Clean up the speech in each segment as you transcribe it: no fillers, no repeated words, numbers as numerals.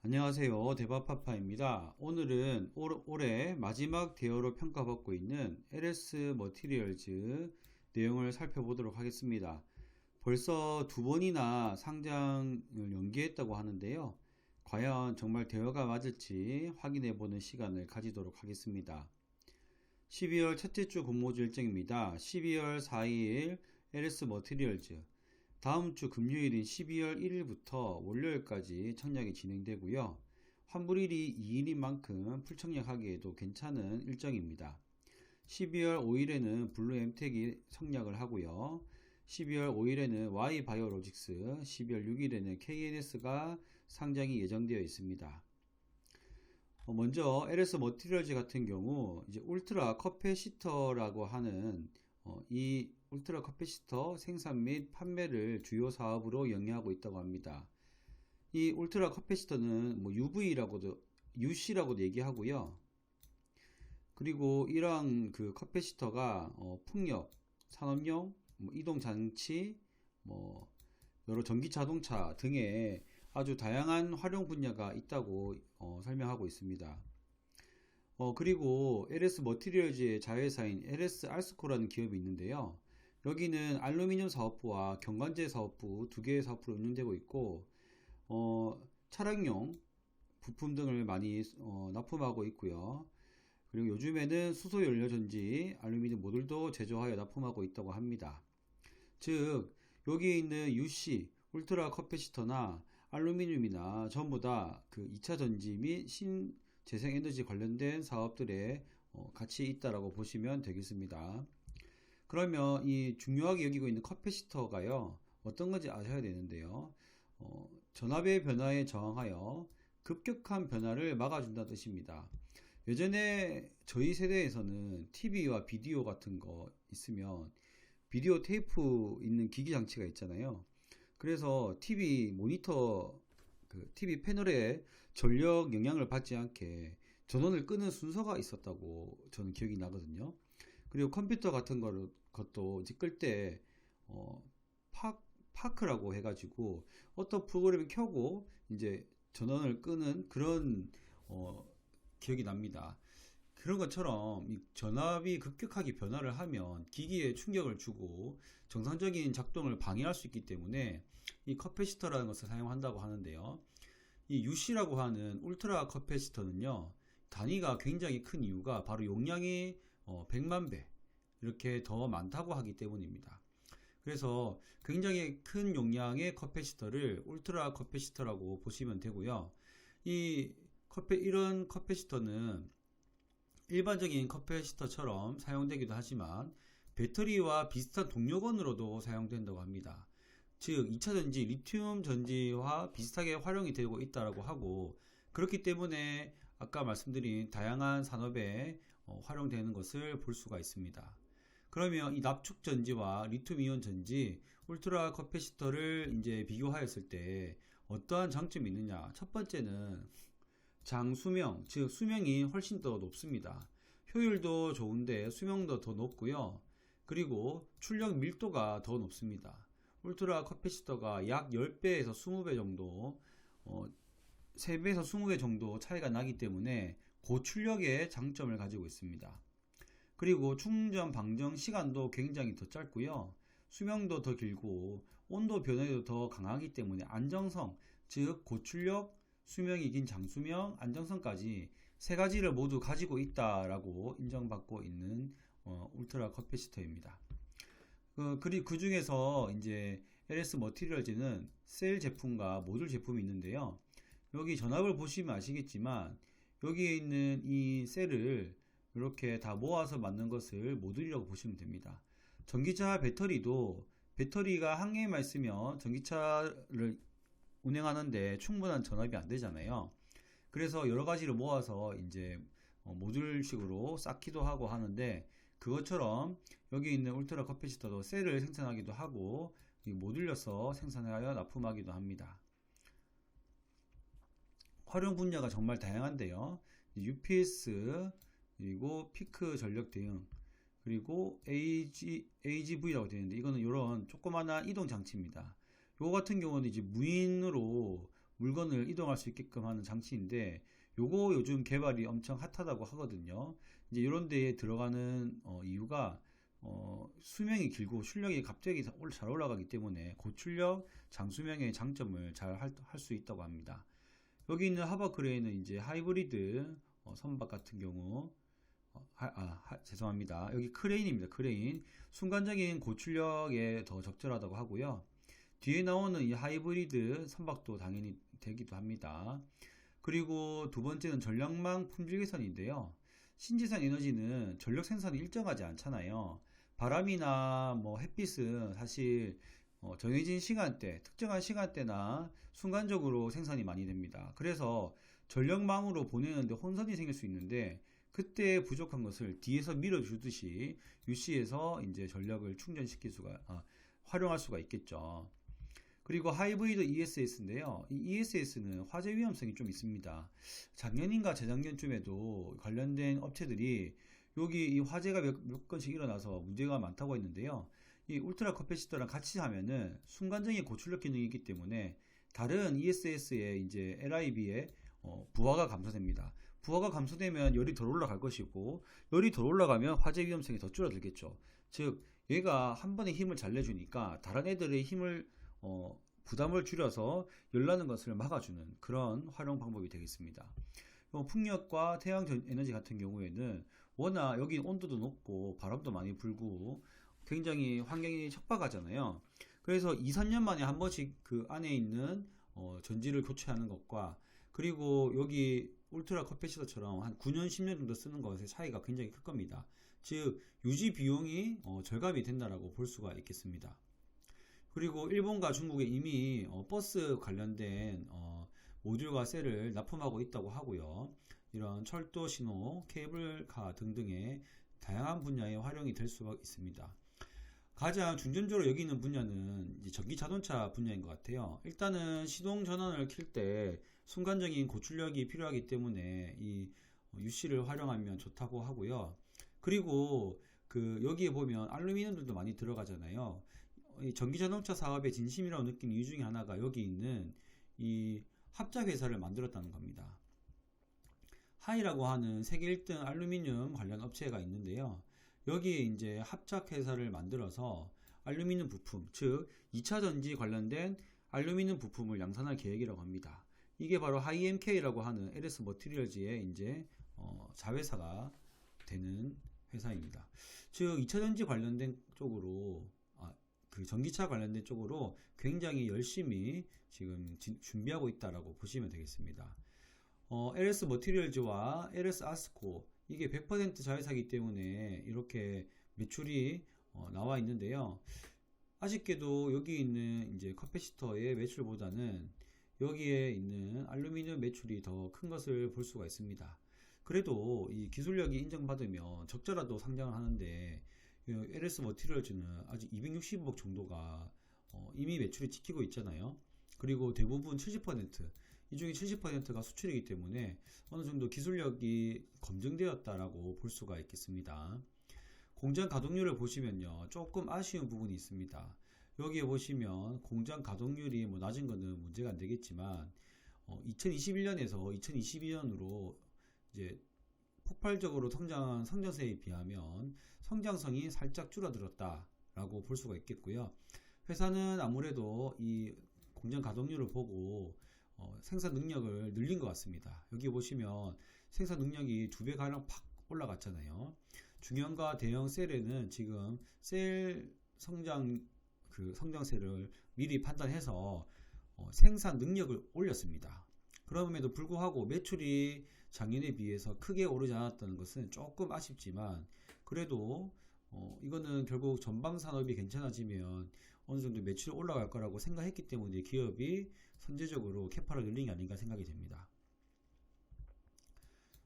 안녕하세요. 대박파파입니다. 오늘은 올해 마지막 대여로 평가받고 있는 LS 머티리얼즈 내용을 살펴보도록 하겠습니다. 벌써 두 번이나 상장을 연기했다고 하는데요. 과연 정말 대여가 맞을지 확인해보는 시간을 가지도록 하겠습니다. 12월 첫째 주 근무주 일정입니다. 12월 4일 LS 머티리얼즈, 다음 주 금요일인 12월 1일부터 월요일까지 청약이 진행되고요. 환불일이 2일인 만큼 풀청약하기에도 괜찮은 일정입니다. 12월 5일에는 블루 엠텍이 청약을 하고요. 12월 5일에는 Y바이오로직스, 12월 6일에는 KNS가 상장이 예정되어 있습니다. 먼저 LS 머티리얼즈 같은 경우 이제 울트라 커패시터라고 하는 이 울트라 커패시터 생산 및 판매를 주요 사업으로 영위하고 있다고 합니다. 이 울트라 커패시터는 뭐 UV라고도 UC라고도 얘기하고요. 그리고 이러한 그 커패시터가 풍력, 산업용, 이동 장치, 뭐 여러 전기 자동차 등의 아주 다양한 활용 분야가 있다고 설명하고 있습니다. 그리고 LS 머티리얼즈의 자회사인 LS 알스코라는 기업이 있는데요. 여기는 알루미늄 사업부와 경관제 사업부 두 개의 사업부로 운영되고 있고, 차량용 부품 등을 많이 납품하고 있고요. 그리고 요즘에는 수소 연료 전지 알루미늄 모듈도 제조하여 납품하고 있다고 합니다. 즉 여기에 있는 UC 울트라 커패시터나 알루미늄이나 전부 다 그 2차 전지 및 신재생에너지 관련된 사업들에 같이 있다라고 보시면 되겠습니다. 그러면 이 중요하게 여기고 있는 커패시터가요, 어떤 건지 아셔야 되는데요. 전압의 변화에 저항하여 급격한 변화를 막아준다는 뜻입니다. 예전에 저희 세대에서는 TV와 비디오 같은 거 있으면 비디오 테이프 있는 기기 장치가 있잖아요. 그래서 TV 모니터, 그 TV 패널에 전력 영향을 받지 않게 전원을 끄는 순서가 있었다고 저는 기억이 나거든요. 그리고 컴퓨터 같은 것도 이제 끌 때, 파크라고 해가지고 어떤 프로그램을 켜고 이제 전원을 끄는 그런, 기억이 납니다. 그런 것처럼 이 전압이 급격하게 변화를 하면 기기에 충격을 주고 정상적인 작동을 방해할 수 있기 때문에 이 커패시터라는 것을 사용한다고 하는데요. 이 UC라고 하는 울트라 커패시터는요, 단위가 굉장히 큰 이유가 바로 용량이 100만 배 이렇게 더 많다고 하기 때문입니다. 그래서 굉장히 큰 용량의 커패시터를 울트라 커패시터라고 보시면 되고요. 이런 커패시터는 일반적인 커패시터처럼 사용되기도 하지만 배터리와 비슷한 동력원으로도 사용된다고 합니다. 즉 2차 전지, 리튬 전지와 비슷하게 활용이 되고 있다고 하고, 그렇기 때문에 아까 말씀드린 다양한 산업에 활용되는 것을 볼 수가 있습니다. 그러면 이 납축 전지와 리튬 이온 전지, 울트라 커패시터를 이제 비교하였을 때 어떠한 장점이 있느냐? 첫 번째는 장수명, 즉 수명이 훨씬 더 높습니다. 효율도 좋은데 수명도 더 높고요. 그리고 출력 밀도가 더 높습니다. 울트라 커패시터가 약 10배에서 20배 정도, 3배에서 20배 정도 차이가 나기 때문에 고출력의 장점을 가지고 있습니다. 그리고 충전 방정 시간도 굉장히 더 짧고요. 수명도 더 길고 온도 변화에도 더 강하기 때문에 안정성, 즉 고출력, 수명이 긴 장수명, 안정성까지 세 가지를 모두 가지고 있다라고 인정받고 있는 울트라 커패시터입니다. 그 중에서 이제 LS 머티리얼즈는 셀 제품과 모듈 제품이 있는데요. 여기 전압을 보시면 아시겠지만 여기에 있는 이 셀을 이렇게 다 모아서 만든 것을 모듈이라고 보시면 됩니다. 전기차 배터리도 배터리가 한 개만 있으면 전기차를 운행하는데 충분한 전압이 안 되잖아요. 그래서 여러 가지를 모아서 이제 모듈식으로 쌓기도 하고 하는데, 그것처럼 여기 있는 울트라 커패시터도 셀을 생산하기도 하고 모듈려서 생산하여 납품하기도 합니다. 활용 분야가 정말 다양한데요. UPS, 그리고 피크 전력 대응, 그리고 AGV라고 되어 있는데 이거는 이런 조그마한 이동 장치입니다. 요거 같은 경우는 이제 무인으로 물건을 이동할 수 있게끔 하는 장치인데 요거 요즘 개발이 엄청 핫하다고 하거든요. 이제 이런 데에 들어가는 이유가 수명이 길고 출력이 갑자기 잘 올라가기 때문에 고출력 장수명의 장점을 잘 할 수 있다고 합니다. 여기 있는 하버크레인은 이제 하이브리드 선박 같은 경우 죄송합니다. 여기 크레인입니다. 크레인. 순간적인 고출력에 더 적절하다고 하고요. 뒤에 나오는 이 하이브리드 선박도 당연히 되기도 합니다. 그리고 두 번째는 전력망 품질 개선인데요. 신재생 에너지는 전력 생산이 일정하지 않잖아요. 바람이나 뭐 햇빛은 사실 정해진 시간대, 특정한 시간대나 순간적으로 생산이 많이 됩니다. 그래서 전력망으로 보내는데 혼선이 생길 수 있는데 그때 부족한 것을 뒤에서 밀어주듯이 UC에서 이제 전력을 활용할 수가 있겠죠. 그리고 하이브리드 ESS인데요. 이 ESS는 화재 위험성이 좀 있습니다. 작년인가 재작년쯤에도 관련된 업체들이 여기 이 화재가 몇 건씩 일어나서 문제가 많다고 했는데요. 이 울트라 커패시터랑 같이 하면은 순간적인 고출력 기능이 있기 때문에 다른 ESS의 이제 LIB의 부하가 감소됩니다. 부하가 감소되면 열이 덜 올라갈 것이고 열이 덜 올라가면 화재 위험성이 더 줄어들겠죠. 즉 얘가 한 번에 힘을 잘 내주니까 다른 애들의 힘을 부담을 줄여서 열나는 것을 막아주는 그런 활용 방법이 되겠습니다. 풍력과 태양 에너지 같은 경우에는 워낙 여기 온도도 높고 바람도 많이 불고 굉장히 환경이 척박하잖아요. 그래서 2, 3년 만에 한 번씩 그 안에 있는 전지를 교체하는 것과 그리고 여기 울트라 커패시터처럼 한 9년, 10년 정도 쓰는 것의 차이가 굉장히 클 겁니다. 즉 유지 비용이 절감이 된다라고 볼 수가 있겠습니다. 그리고 일본과 중국에 이미 버스 관련된 모듈과 셀을 납품하고 있다고 하고요. 이런 철도 신호, 케이블카 등등의 다양한 분야에 활용이 될 수가 있습니다. 가장 중점적으로 여기 있는 분야는 이제 전기 자동차 분야인 것 같아요. 일단은 시동 전원을 켤 때 순간적인 고출력이 필요하기 때문에 이 UC를 활용하면 좋다고 하고요. 그리고 여기에 보면 알루미늄들도 많이 들어가잖아요. 이 전기자동차 사업의 진심이라고 느낀 이유 중에 하나가 여기 있는 이 합작 회사를 만들었다는 겁니다. 하이라고 하는 세계 1등 알루미늄 관련 업체가 있는데요. 여기에 이제 합작 회사를 만들어서 알루미늄 부품, 즉 2차 전지 관련된 알루미늄 부품을 양산할 계획이라고 합니다. 이게 바로 하이엠K라고 하는 LS 머티리얼즈의 이제 자회사가 되는 회사입니다. 즉 2차 전지 관련된 쪽으로 그 전기차 관련된 쪽으로 굉장히 열심히 지금 준비하고 있다라고 보시면 되겠습니다. LS 머티리얼즈와 LS 아스코 이게 100% 자회사이기 때문에 이렇게 매출이 나와 있는데요. 아쉽게도 여기 있는 이제 커패시터의 매출보다는 여기에 있는 알루미늄 매출이 더 큰 것을 볼 수가 있습니다. 그래도 이 기술력이 인정받으면 적자라도 상장을 하는데 LS 머티리얼즈는 아직 260억 정도가 이미 매출이 찍히고 있잖아요. 그리고 대부분 70%, 이 중에 70%가 수출이기 때문에 어느 정도 기술력이 검증되었다라고 볼 수가 있겠습니다. 공장 가동률을 보시면요, 조금 아쉬운 부분이 있습니다. 여기에 보시면 공장 가동률이 낮은 거는 문제가 안 되겠지만 2021년에서 2022년으로 이제 폭발적으로 성장한 성장세에 비하면 성장성이 살짝 줄어들었다라고 볼 수가 있겠고요. 회사는 아무래도 이 공장 가동률을 보고 생산 능력을 늘린 것 같습니다. 여기 보시면 생산 능력이 2배 가량 팍 올라갔잖아요. 중형과 대형 셀에는 지금 셀 성장세를 미리 판단해서 생산 능력을 올렸습니다. 그럼에도 불구하고 매출이 작년에 비해서 크게 오르지 않았다는 것은 조금 아쉽지만 그래도 이거는 결국 전방 산업이 괜찮아지면 어느 정도 매출이 올라갈 거라고 생각했기 때문에 기업이 선제적으로 캐파를 늘린 게 아닌가 생각이 됩니다.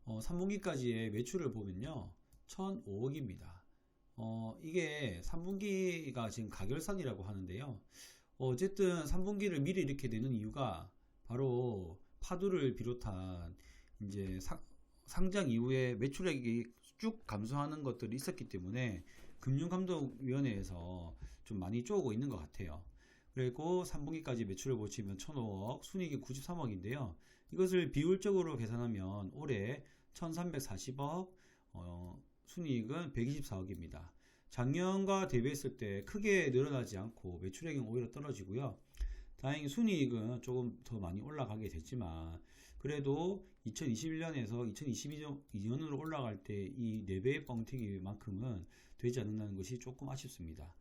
3분기까지의 매출을 보면요, 1,005억입니다. 이게 3분기가 지금 가결산이라고 하는데요. 어쨌든 3분기를 미리 이렇게 내는 이유가 바로 파도를 비롯한 이제 상장 이후에 매출액이 쭉 감소하는 것들이 있었기 때문에 금융감독위원회에서 좀 많이 쪼고 있는 것 같아요. 그리고 3분기까지 매출을 보시면 1,005억, 순이익이 93억인데요. 이것을 비율적으로 계산하면 올해 1,340억, 순이익은 124억입니다. 작년과 대비했을 때 크게 늘어나지 않고 매출액은 오히려 떨어지고요. 다행히 순이익은 조금 더 많이 올라가게 됐지만 그래도 2021년에서 2022년으로 올라갈 때 이 4배의 뻥튀기만큼은 되지 않는다는 것이 조금 아쉽습니다.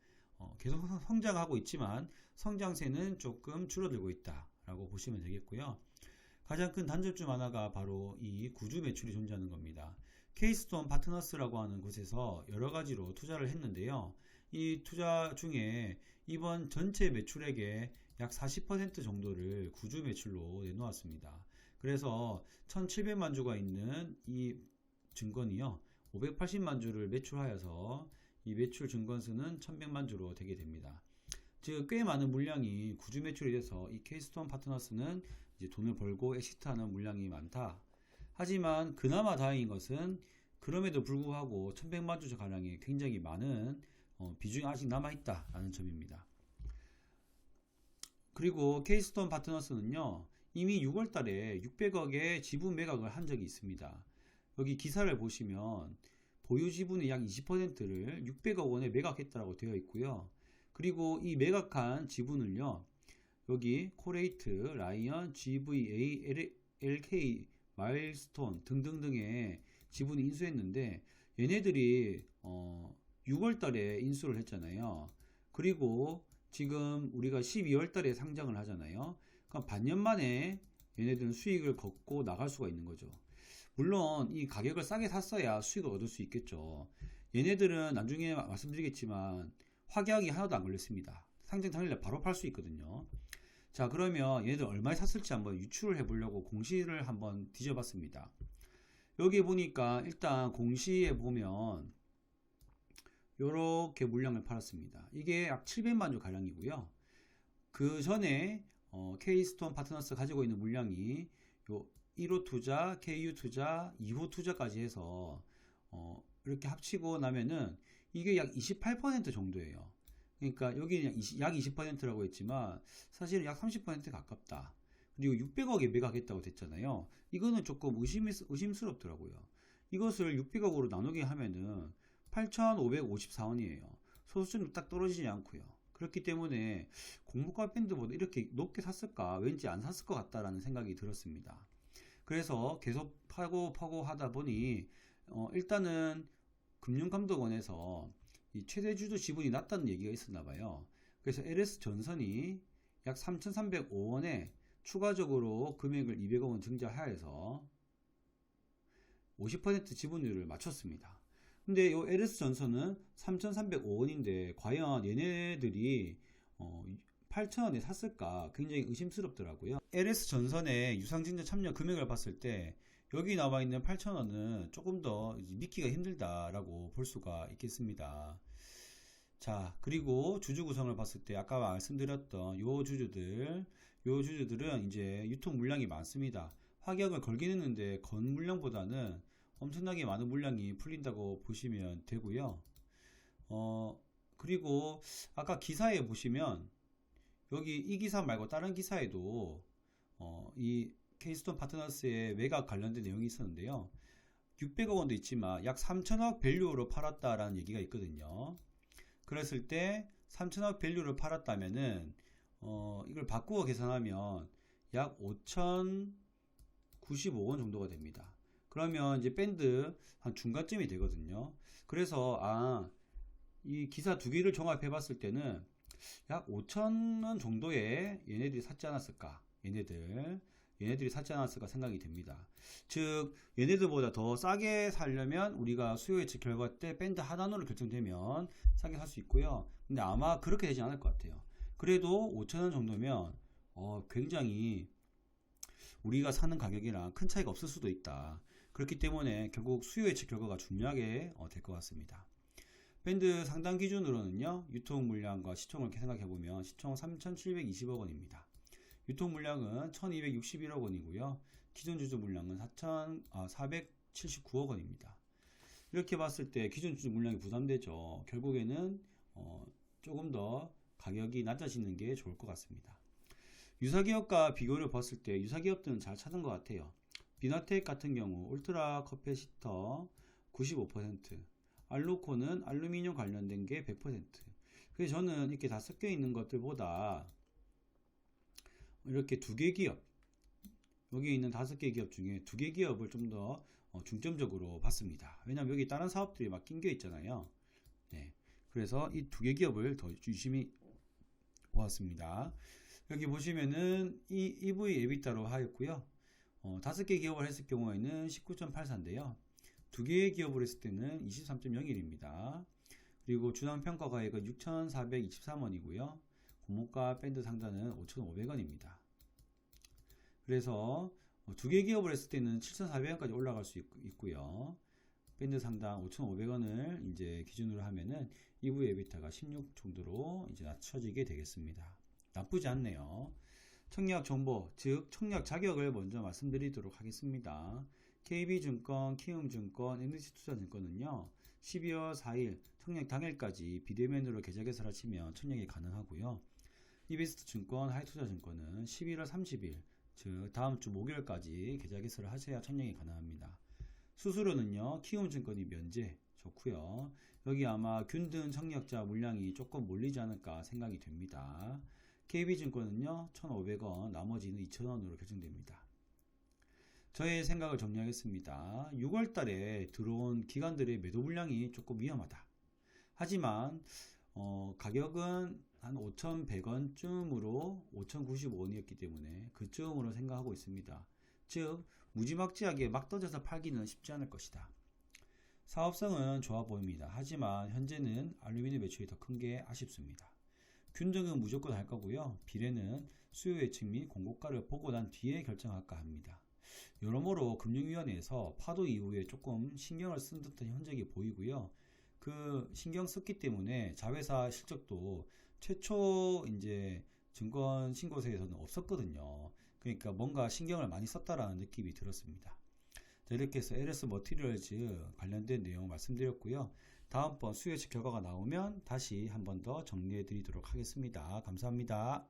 계속 성장하고 있지만 성장세는 조금 줄어들고 있다라고 보시면 되겠고요. 가장 큰 단점 중 하나가 바로 이 구주 매출이 존재하는 겁니다. 케이스톤 파트너스라고 하는 곳에서 여러 가지로 투자를 했는데요. 이 투자 중에 이번 전체 매출액의 약 40% 정도를 구주 매출로 내놓았습니다. 그래서 1700만 주가 있는 이 증권이요, 580만 주를 매출하여서 이 매출 증권수는 1100만 주로 되게 됩니다. 즉 꽤 많은 물량이 구주 매출이 돼서 이 케이스톤 파트너스는 이제 돈을 벌고 엑시트하는 물량이 많다. 하지만 그나마 다행인 것은 그럼에도 불구하고 1100만 주 가량의 굉장히 많은 비중이 아직 남아있다라는 점입니다. 그리고 케이스톤 파트너스는요, 이미 6월달에 600억의 지분 매각을 한 적이 있습니다. 여기 기사를 보시면 보유 지분의 약 20%를 600억 원에 매각했다고 되어 있고요. 그리고 이 매각한 지분을요, 여기 코레이트, 라이언, GVA, LK, 마일스톤 등등등의 지분을 인수했는데 얘네들이 6월달에 인수를 했잖아요. 그리고 지금 우리가 12월달에 상장을 하잖아요. 그럼 반년 만에 얘네들은 수익을 걷고 나갈 수가 있는 거죠. 물론 이 가격을 싸게 샀어야 수익을 얻을 수 있겠죠. 얘네들은 나중에 말씀드리겠지만 확약이 하나도 안 걸렸습니다. 상장 당일날 바로 팔 수 있거든요. 자, 그러면 얘네들 얼마에 샀을지 한번 유추를 해보려고 공시를 한번 뒤져봤습니다. 여기 보니까 일단 공시에 보면 요렇게 물량을 팔았습니다. 이게 약 700만 주 가량이고요. 그 전에 K스톤 파트너스 가지고 있는 물량이 요 1호 투자, KU 투자, 2호 투자까지 해서 이렇게 합치고 나면은 이게 약 28% 정도예요. 그러니까 여기는 약 20%라고 했지만 사실은 약 30% 가깝다. 그리고 600억에 매각했다고 됐잖아요. 이거는 조금 의심스럽더라고요. 이것을 600억으로 나누게 하면은 8,554원이에요. 소수점도 딱 떨어지지 않고요. 그렇기 때문에 공모가 밴드보다 이렇게 높게 샀을까? 왠지 안 샀을 것 같다라는 생각이 들었습니다. 그래서 계속 파고 하다 보니 일단은 금융감독원에서 이 최대 주주 지분이 낮다는 얘기가 있었나 봐요. 그래서 LS 전선이 약 3,305원에 추가적으로 금액을 200억 원 증자하여서 50% 지분율을 맞췄습니다. 근데 이 LS 전선은 3,305원인데 과연 얘네들이 8,000원에 샀을까 굉장히 의심스럽더라고요. LS 전선의 유상증자 참여 금액을 봤을 때 여기 나와 있는 8,000원은 조금 더 믿기가 힘들다라고 볼 수가 있겠습니다. 자, 그리고 주주 구성을 봤을 때 아까 말씀드렸던 요 주주들은 이제 유통 물량이 많습니다. 확약을 걸긴 했는데 건 물량보다는 엄청나게 많은 물량이 풀린다고 보시면 되고요. 그리고 아까 기사에 보시면 여기 이 기사 말고 다른 기사에도 이 케이스톤 파트너스의 매각 관련된 내용이 있었는데요. 600억 원도 있지만 약 3천억 밸류로 팔았다라는 얘기가 있거든요. 그랬을 때 3천억 밸류를 팔았다면은 이걸 바꾸어 계산하면 약 5,095원 정도가 됩니다. 그러면 이제 밴드 한 중간쯤이 되거든요. 그래서 이 기사 두 개를 종합해 봤을 때는 약 5,000원 정도에 얘네들이 샀지 않았을까? 얘네들이 샀지 않았을까 생각이 됩니다. 즉 얘네들보다 더 싸게 살려면 우리가 수요 예측 결과 때 밴드 하단으로 결정되면 싸게 살 수 있고요. 근데 아마 그렇게 되지 않을 것 같아요. 그래도 5,000원 정도면 굉장히 우리가 사는 가격이랑 큰 차이가 없을 수도 있다. 그렇기 때문에 결국 수요 예측 결과가 중요하게 될 것 같습니다. 밴드 상단 기준으로는요, 유통 물량과 시총을 이렇게 생각해보면 시총 3,720억 원입니다. 유통 물량은 1,261억 원이고요. 기존 주주 물량은 479억 원입니다. 이렇게 봤을 때 기존 주주 물량이 부담되죠. 결국에는 조금 더 가격이 낮아지는 게 좋을 것 같습니다. 유사기업과 비교를 봤을 때 유사기업들은 잘 찾은 것 같아요. 비나텍 같은 경우 울트라 커패시터 95%, 알루코는 알루미늄 관련된 게 100%. 그래서 저는 이렇게 다 섞여 있는 것들보다 이렇게 두 개 기업, 여기 있는 5개 기업 중에 2개 기업을 좀 더 중점적으로 봤습니다. 왜냐면 여기 다른 사업들이 막 낀겨 있잖아요. 네. 그래서 이 2개 기업을 더 유심히 보았습니다. 여기 보시면은 이 EV 에비타로 하였고요. 5개 기업을 했을 경우에는 19.84인데요. 2개의 기업을 했을 때는 23.01입니다. 그리고 주당평가가액은 6,423원이고요. 공모가 밴드 상단은 5,500원입니다. 그래서 2개 기업을 했을 때는 7,400원까지 올라갈 수 있고요. 밴드 상당 5,500원을 이제 기준으로 하면은 EV 에비타가 16 정도로 이제 낮춰지게 되겠습니다. 나쁘지 않네요. 청약 정보, 즉 청약 자격을 먼저 말씀드리도록 하겠습니다. KB증권, 키움증권, NH투자증권은요 12월 4일 청약 당일까지 비대면으로 계좌 개설을 하시면 청약이 가능하고요. 이베스트증권, 하이투자증권은 11월 30일 즉 다음주 목요일까지 계좌 개설을 하셔야 청약이 가능합니다. 수수료는요 키움증권이 면제 좋고요. 여기 아마 균등 청약자 물량이 조금 몰리지 않을까 생각이 됩니다. KB증권은요 1,500원, 나머지는 2,000원으로 결정됩니다. 저의 생각을 정리하겠습니다. 6월달에 들어온 기관들의 매도 물량이 조금 위험하다. 하지만 가격은 한 5,100원쯤으로 5,095원이었기 때문에 그쯤으로 생각하고 있습니다. 즉 무지막지하게 막 던져서 팔기는 쉽지 않을 것이다. 사업성은 좋아 보입니다. 하지만 현재는 알루미늄 매출이 더 큰 게 아쉽습니다. 균등은 무조건 할 거고요. 비례는 수요 예측 및 공고가를 보고 난 뒤에 결정할까 합니다. 여러모로 금융위원회에서 파도 이후에 조금 신경을 쓴 듯한 흔적이 보이고요. 그 신경 썼기 때문에 자회사 실적도 최초 이제 증권 신고서에서는 없었거든요. 그러니까 뭔가 신경을 많이 썼다라는 느낌이 들었습니다. 자, 이렇게 해서 LS 머티리얼즈 관련된 내용 말씀드렸고요. 다음번 수요 예측 결과가 나오면 다시 한 번 더 정리해 드리도록 하겠습니다. 감사합니다.